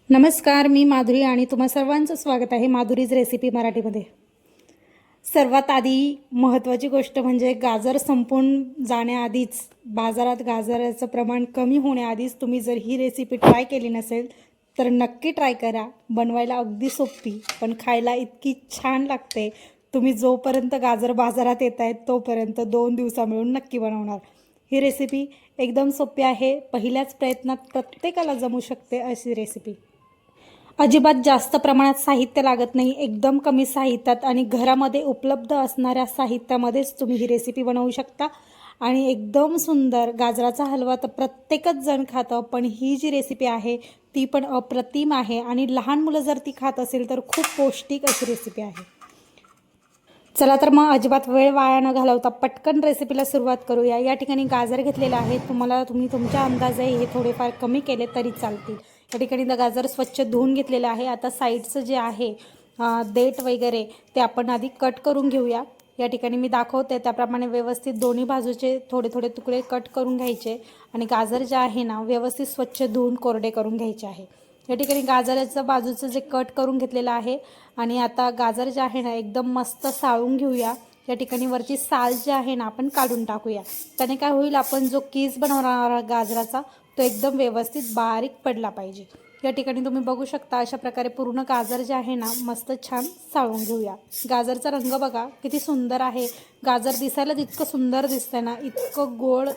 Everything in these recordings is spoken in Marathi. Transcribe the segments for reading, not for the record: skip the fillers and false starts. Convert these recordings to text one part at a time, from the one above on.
नमस्कार, मी माधुरी आणि तुम्हा सर्वांचं स्वागत आहे माधुरीज रेसिपी मराठीमध्ये। सर्वात आधी महत्त्वाची गोष्ट म्हणजे गाजर संपून जाण्याआधीच, बाजारात गाजराचं प्रमाण कमी होण्याआधीच तुम्ही जर ही रेसिपी ट्राय केली नसेल तर नक्की ट्राय करा। बनवायला अगदी सोपी पण खायला इतकी छान लागते। तुम्ही जोपर्यंत गाजर बाजारात येत आहेत तोपर्यंत 2 दिवसा मिळून नक्की बनवणार। ही रेसिपी एकदम सोपी आहे, पहिल्याच प्रयत्नात प्रत्येकाला जमू शकते अशी रेसिपी। अजिबात जास्त प्रमाणात साहित्य लागत नाही, एकदम कमी साहित्यात आणि घरामध्ये उपलब्ध असणाऱ्या साहित्यामध्येच तुम्ही ही रेसिपी बनवू शकता आणि एकदम सुंदर। गाजराचा हलवा तर प्रत्येकच जण खातं, पण ही जी रेसिपी आहे ती पण अप्रतिम आहे आणि लहान मुलं जर ती खात असेल तर खूप पौष्टिक अशी रेसिपी आहे। चला तर मग अजिबात वेळ वाया न घालवता पटकन रेसिपीला सुरुवात करूया। या ठिकाणी गाजर घेतलेला आहे, तुम्ही तुमच्या अंदाजे हे थोडेफार कमी केले तरी चालतील। या ठिकाणी गाजर स्वच्छ धुवून घेतलेलं आहे। आता साईडचं जे आहे देठ वगैरे ते आपण आधी कट करून घेऊया। या ठिकाणी मी दाखवते त्याप्रमाणे व्यवस्थित दोन्ही बाजूचे थोडे थोडे तुकडे कट करून घ्यायचे आणि गाजर जे आहे ना व्यवस्थित स्वच्छ धुवून कोरडे करून घ्यायचे आहे। या ठिकाणी गाजराचं बाजूचं जे कट करून घेतलेलं आहे आणि आता गाजर जे आहे ना एकदम मस्त साळून घेऊया। या ठिकाणी वरची साल जी आहे ना आपण काढून टाकूया। त्याने काय होईल, आपण जो कीस बनवणार गाजराचा तो एकदम व्यवस्थित बारीक पडला पाहिजे। या ठिकाणी तुम्ही बघू शकता अशा प्रकारे पूर्ण गाजर जे आहे ना मस्त छान साळून घेऊया। गाजरचा रंग बघा किती सुंदर आहे। गाजर दिसायला इतकं सुंदर दिसतंय ना, इतकं गोड,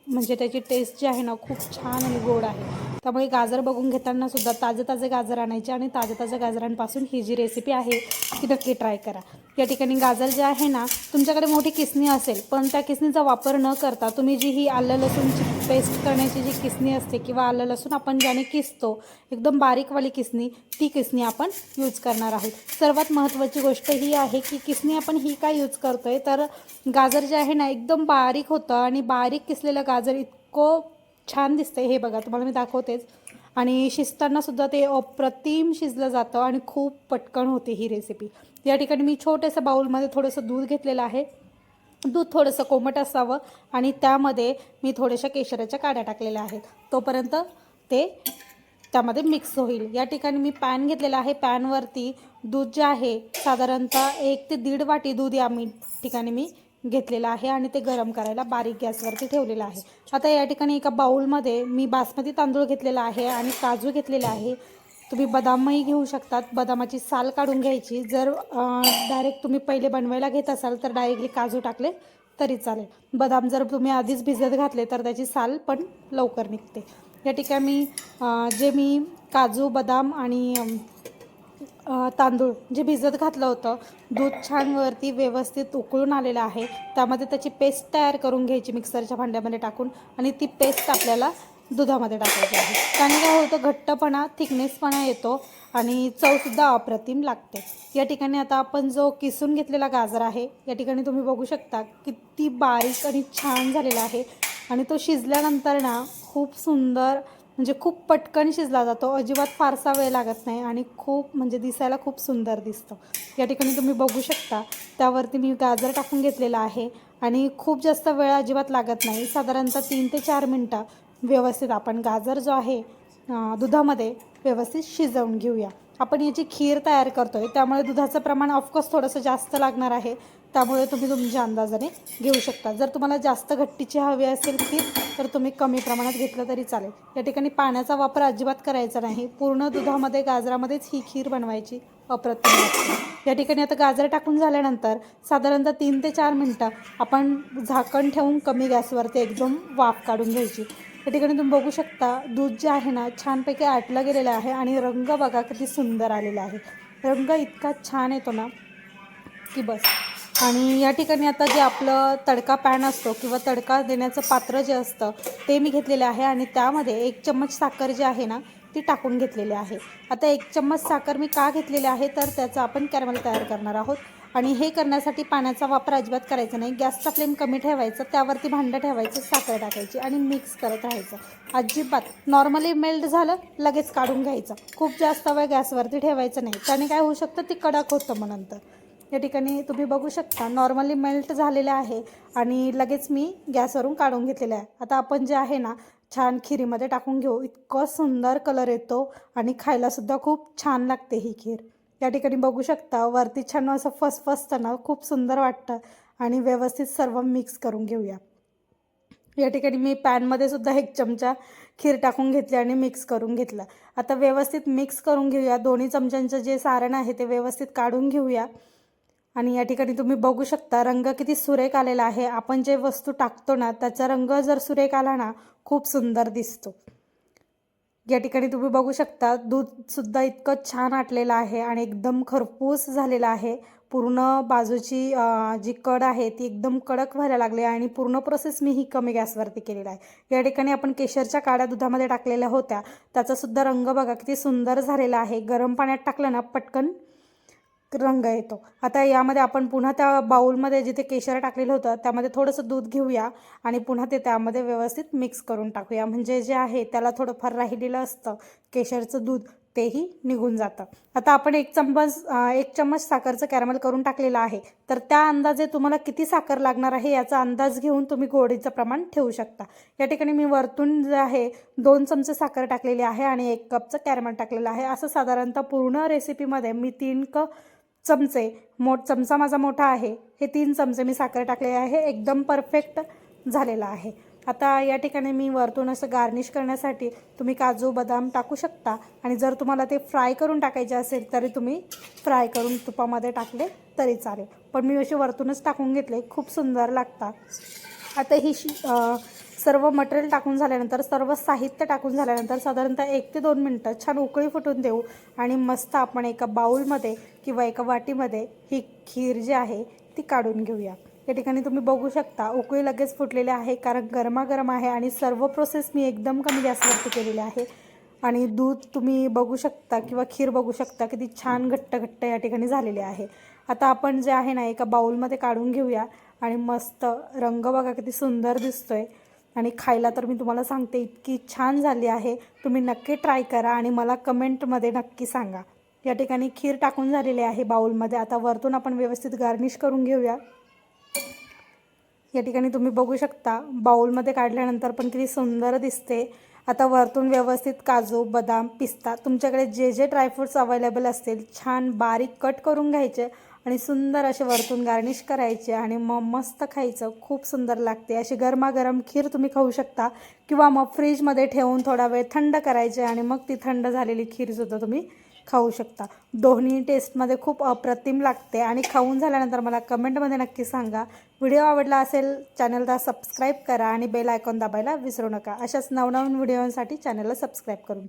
म्हणजे त्याची टेस्ट जी आहे ना खूप छान आणि गोड आहे। त्यामुळे गाजर बघून घेताना सुद्धा ताजे गाजर आणायचे आणि ताज्या गाजरांपासून ही जी रेसिपी आहे ती नक्की ट्राय करा। या ठिकाणी गाजर जे आहे ना, तुमच्याकडे मोठी किसणी असेल पण त्या किसणीचा वापर न करता तुम्ही जी ही आलं लसूणची पेस्ट करण्याची जी किसणी असते किंवा आलं लसूण आपण ज्याने किसतो एकदम बारीकवाली किसणी, ती किसणी आपण यूज करणार आहोत। सर्वात महत्त्वाची गोष्ट ही आहे की किसणी आपण ही काय यूज करतोय तर गाजर जे आहे ना एकदम बारीक होतं आणि बारीक किसलेलं गाजर इतकं छान दिसतंय। हे बघा तुम्हाला मी दाखवतेच आणि शिजताना सुद्धा ते अप्रतिम शिजलं जातं आणि खूप पटकन होते ही रेसिपी। या ठिकाणी मी छोट्याशा बाउलमध्ये थोडंसं दूध घेतलेलं आहे। दूध थोडंसं कोमट असावं आणि त्यामध्ये मी थोड्याशा केशराच्या काड्या टाकलेल्या आहेत, तोपर्यंत ते त्यामध्ये मिक्स होईल। या ठिकाणी मी पॅन घेतलेला आहे, पॅनवरती दूध जे आहे साधारणतः 1 ते 1.5 वाटी दूध या ठिकाणी मी घेतलेलं आहे आणि ते गरम करायला बारीक गॅसवरती ठेवलेलं आहे। आता या ठिकाणी एका बाउलमध्ये मी बासमती तांदूळ घेतलेला आहे आणि काजू घेतलेले आहे। तुम्ही बदामही घेऊ शकतात, बदामाची साल काढून घ्यायची। जर डायरेक्ट तुम्ही पहिले बनवायला घेत असाल तर डायरेक्टली काजू टाकले तरी चालेल। बदाम जर तुम्ही आधीच भिजत घातले तर त्याची साल पण लवकर निघते। या ठिकाणी जे मी काजू, बदाम आणि तांदूळ जे भिजत घातलं होतं, दूध छान वरती व्यवस्थित उकळून आलेलं आहे, त्यामध्ये त्याची पेस्ट तयार करून घ्यायची मिक्सरच्या भांड्यामध्ये टाकून आणि ती पेस्ट आपल्याला दुधामध्ये टाकायची आहे। त्याने काय होतं, घट्टपणा, थिकनेसपणा येतो आणि चवसुद्धा अप्रतिम लागते। या ठिकाणी आता आपण जो किसून घेतलेला गाजर आहे या ठिकाणी तुम्ही बघू शकता किती बारीक आणि छान झालेला आहे आणि तो शिजल्यानंतर ना खूप सुंदर, म्हणजे खूप पटकन शिजला जातो, अजिबात फारसा वेळ लागत नाही आणि खूप म्हणजे दिसायला खूप सुंदर दिसतं। या ठिकाणी तुम्ही बघू शकता त्यावरती मी गाजर टाकून घेतलेला आहे आणि खूप जास्त वेळ अजिबात लागत नाही, साधारणतः 3 ते 4 मिनटं व्यवस्थित आपण गाजर जो आहे दुधामध्ये व्यवस्थित शिजवून घेऊया। आपण याची खीर तयार करतोय त्यामुळे दुधाचं प्रमाण ऑफकोर्स थोडंसं जास्त लागणार आहे, त्यामुळे तुम्ही तुमच्या अंदाजाने घेऊ शकता। जर तुम्हाला जास्त घट्टीची हवी असेल खीर तर तुम्ही कमी प्रमाणात घेतलं तरी चालेल। या ठिकाणी पाण्याचा वापर अजिबात करायचा नाही, पूर्ण दुधामध्ये गाजरामध्येच ही खीर बनवायची, अप्रतिम लागते। या ठिकाणी आता गाजर टाकून झाल्यानंतर साधारणतः 3 ते 4 मिनटं आपण झाकण ठेवून कमी गॅसवरती एकदम वाफ काढून घ्यायची। या ठिकाणी तुम्ही बघू शकता दूध जे आहे ना छानपैकी आटलं गेलेलं आहे आणि रंग बघा किती सुंदर आलेला आहे। रंग इतका छान येतो ना की बस। आणि या ठिकाणी आता जे आपलं तडका पॅन असतो किंवा तडका देण्याचं पात्र जे असतं ते मी घेतलेले आहे आणि त्यामध्ये 1 चम्मच साखर जी आहे ना ती टाकून घेतलेली आहे। आता 1 चम्मच साखर मी का घेतलेली आहे तर त्याचं आपण कॅरमल तयार करणार आहोत आणि हे करण्यासाठी पाण्याचा वापर अजिबात करायचा नाही, गॅसचा फ्लेम कमी ठेवायचा, त्यावरती भांडं ठेवायचं, साखर टाकायची आणि मिक्स करत राहायचं। अजिबात नॉर्मली मेल्ट झालं लगेच काढून घ्यायचं, खूप जास्त वेळ गॅसवरती ठेवायचं नाही, त्याने काय होऊ शकतं ती कडक होतं मग नंतर। या ठिकाणी तुम्ही बघू शकता नॉर्मली मेल्ट झालेलं आहे आणि लगेच मी गॅसवरून काढून घेतलेलं आहे। आता आपण जे आहे ना छान खिरीमध्ये टाकून घेऊ. इतकं सुंदर कलर येतो आणि खायलासुद्धा खूप छान लागते ही खीर. या ठिकाणी बघू शकता वरती छान असं फसफसतं ना, खूप सुंदर वाटतं. आणि व्यवस्थित सर्व मिक्स करून घेऊया. या ठिकाणी मी पॅनमध्ये सुद्धा 1 चमचा खीर टाकून घेतली आणि मिक्स करून घेतलं. आता व्यवस्थित मिक्स करून घेऊया. दोन्ही चमच्यांचं जे सारण आहे ते व्यवस्थित काढून घेऊया. आणि या ठिकाणी तुम्ही बघू शकता रंग किती सुरेख आलेला आहे. आपण जे वस्तू टाकतो ना त्याचा रंग जर सुरेख आला ना खूप सुंदर दिसतो. या ठिकाणी तुम्ही बघू शकता दूधसुद्धा इतकं छान आटलेलं आहे आणि एकदम खरपूस झालेलं आहे. पूर्ण बाजूची जी कड आहे ती एकदम कडक व्हायला लागली आणि पूर्ण प्रोसेस मी ही कमी गॅसवरती केलेला आहे. या ठिकाणी आपण केशरच्या काड्या दुधामध्ये टाकलेल्या होत्या. त्याचासुद्धा रंग बघा किती सुंदर झालेला आहे. गरम पाण्यात टाकलं ना पटकन रंग येतो. आता यामध्ये आपण पुन्हा त्या बाउलमध्ये जिथे केशर टाकलेलं होतं त्यामध्ये थोडंसं दूध घेऊया आणि पुन्हा ते त्यामध्ये व्यवस्थित मिक्स करून टाकूया. म्हणजे जे आहे त्याला थोडंफार राहिलेलं असतं केशरचं दूध तेही निघून जातं. आता आपण 1 चम्मच साखरचं कॅरमल करून टाकलेलं आहे. तर त्या अंदाजे तुम्हाला किती साखर लागणार आहे याचा अंदाज घेऊन तुम्ही गोडीचं प्रमाण ठेवू शकता. या ठिकाणी मी वरतून जे आहे 2 चमचे साखर टाकलेली आहे आणि 1 कपचं कॅरमल टाकलेलं आहे. असं साधारणतः पूर्ण रेसिपीमध्ये मी 3 चमचे चमचा माझा मोठा आहे हे 3 चमचे मी साखर टाकलेले आहे. एकदम परफेक्ट झालेला आहे. आता या ठिकाणी मी वरतून असं गार्निश करण्यासाठी तुम्ही काजू बदाम टाकू शकता आणि जर तुम्हाला ते फ्राय करून टाकायचे असेल तरी तुम्ही फ्राय करून तुपामध्ये टाकले तरी चालेल. पण मी असे वरतूनच टाकून घेतले. खूप सुंदर लागतात. आता ही सर्व मटेरियल टाकून झाल्यानंतर सर्व साहित्य टाकून झाल्यानंतर साधारणतः 1 ते 2 मिनटं छान उकळी फुटून देऊ आणि मस्त आपण एका बाउलमध्ये किंवा एका वाटीमध्ये ही खीर जी आहे ती काढून घेऊया. या ठिकाणी तुम्ही बघू शकता उकळी लगेच फुटलेली आहे कारण गरमागरम आहे आणि सर्व प्रोसेस मी एकदम कमी गॅसवरती केलेली आहे. आणि दूध तुम्ही बघू शकता किंवा खीर बघू शकता किती छान घट्ट घट्ट या ठिकाणी झालेले आहे. आता आपण जे आहे ना एका बाउलमध्ये काढून घेऊया आणि मस्त रंग बघा किती सुंदर दिसतोय आणि खायला तर मी तुम्हाला सांगते इतकी छान झाली आहे. तुम्ही नक्की ट्राय करा आणि मला कमेंटमध्ये नक्की सांगा. या ठिकाणी खीर टाकून झालेली आहे बाउलमध्ये. आता वरतून आपण व्यवस्थित गार्निश करून घेऊया. या ठिकाणी तुम्ही बघू शकता बाउलमध्ये काढल्यानंतर पण किती सुंदर दिसते. आता वरतून व्यवस्थित काजू बदाम पिस्ता तुमच्याकडे जे जे ड्रायफ्रूट्स अवेलेबल असतील छान बारीक कट करून घ्यायचे आणि सुंदर असे वरतून गार्निश करायचे आणि मग मस्त खायचं. खूप सुंदर लागते. अशी गरमागरम खीर तुम्ही खाऊ शकता किंवा मग फ्रीजमध्ये ठेवून थोडा वेळ थंड करायचे आणि मग ती थंड झालेली खीरसुद्धा तुम्ही खाऊ शकता. दोन्ही टेस्टमध्ये खूप अप्रतिम लागते आणि खाऊन झाल्यानंतर मला कमेंटमध्ये नक्की सांगा. व्हिडिओ आवडला असेल चॅनलला सबस्क्राईब करा आणि बेल आयकॉन दाबायला विसरू नका. अशाच नवनवीन व्हिडिओसाठी चॅनलला सबस्क्राईब करून